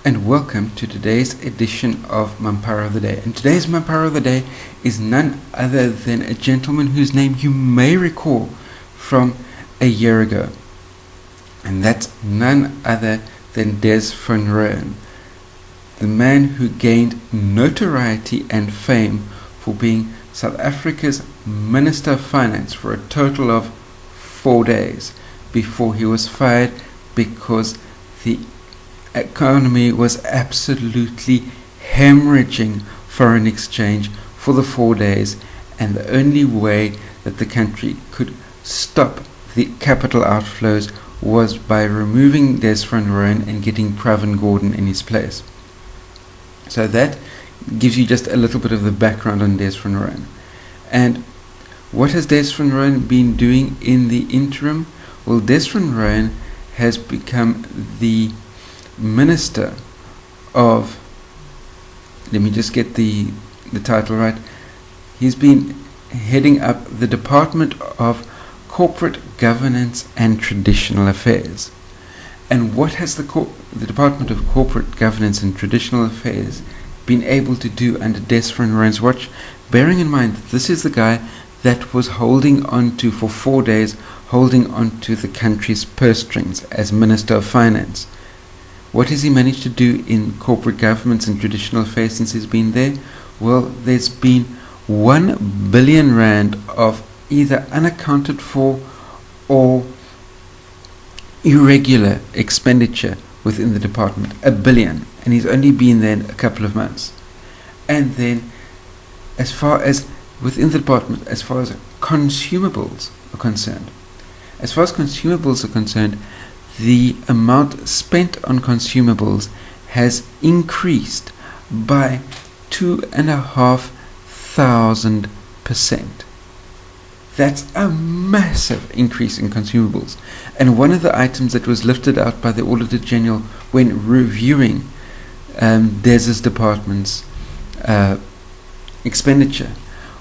and welcome to today's edition of Mampara of the Day. And today's Mampara of the Day is none other than a gentleman whose name you may recall from a year ago. And that's none other than Des Van Rooyen, the man who gained notoriety and fame for being South Africa's Minister of Finance for a total of 4 days before he was fired because the economy was absolutely hemorrhaging foreign exchange for the 4 days, and the only way that the country could stop the capital outflows was by removing Des Van Rooyen and getting Pravin Gordan in his place. So that gives you just a little bit of the background on Des Van Rooyen. And what has Des Van Rooyen been doing in the interim? Well, Des Van Rooyen has become the Minister of, let me just get the title right, he's been heading up the Department of Corporate Governance and Traditional Affairs. And what has the Department of Corporate Governance and Traditional Affairs been able to do under Des Van Rooyen's watch? Bearing in mind that this is the guy that was holding on to, for 4 days, holding on to the country's purse strings as Minister of Finance. What has he managed to do in corporate governance and traditional affairs since he's been there? Well, there's been 1 billion rand of either unaccounted for or irregular expenditure within the department. 1 billion, and he's only been there a couple of months. And then, as far as within the department, as far as consumables are concerned, the amount spent on consumables has increased by 2,500%. That's a massive increase in consumables. And one of the items that was lifted out by the Auditor General when reviewing Des's department's expenditure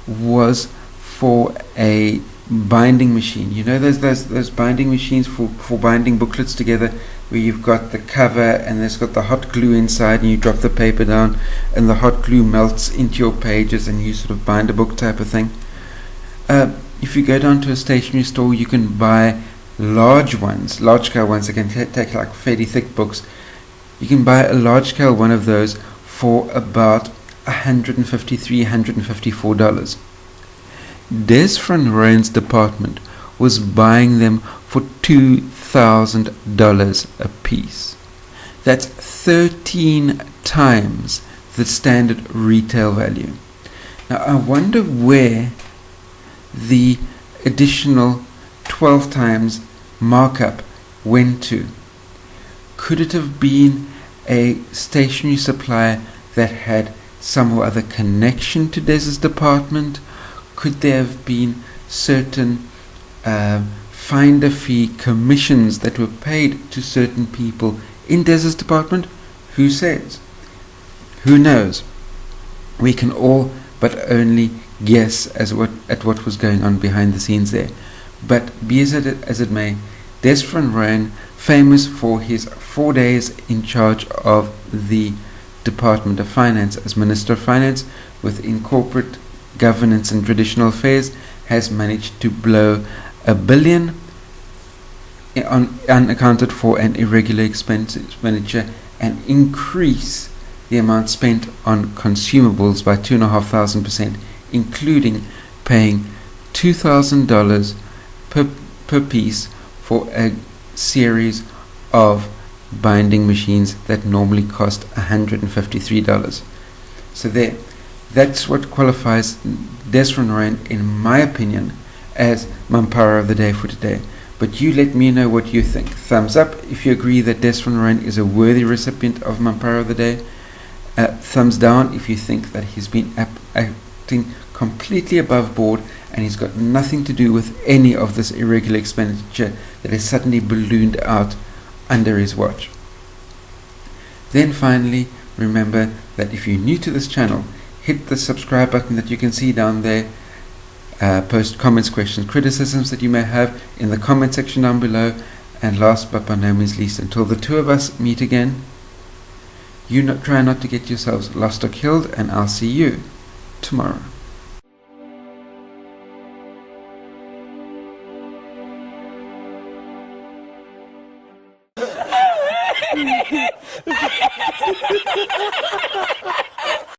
was for a binding machine. You know those binding machines for binding booklets together, where you've got the cover and there's got the hot glue inside, and you drop the paper down and the hot glue melts into your pages and you sort of bind a book type of thing. If you go down to a stationery store, you can buy large scale ones that can take like fairly thick books. You can buy a large scale one of those for about $153, $154. Des Van Rooyen's department was buying them for $2,000 a piece. That's 13 times the standard retail value. Now I wonder where the additional 12 times markup went to. Could it have been a stationery supplier that had some or other connection to Des's department? Could there have been certain finder fee commissions that were paid to certain people in Des's department? Who says? Who knows? We can all but only guess at what was going on behind the scenes there. But be as it may, Des Van Rooyen, famous for his 4 days in charge of the Department of Finance as Minister of Finance within corporate governance and traditional affairs, has managed to blow 1 billion on unaccounted for and irregular expenditure and increase the amount spent on consumables by 2,500%, including paying $2,000 per piece for a series of binding machines that normally cost $153. So that's what qualifies Des Van Rooyen, in my opinion, as Mampara of the Day for today. But you let me know what you think. Thumbs up if you agree that Des Van Rooyen is a worthy recipient of Mampara of the Day. Thumbs down if you think that he's been acting completely above board and he's got nothing to do with any of this irregular expenditure that has suddenly ballooned out under his watch. Then finally, remember that if you're new to this channel, hit the subscribe button that you can see down there. Post comments, questions, criticisms that you may have in the comment section down below. And last but by no means least, until the two of us meet again, Try not to get yourselves lost or killed, and I'll see you tomorrow.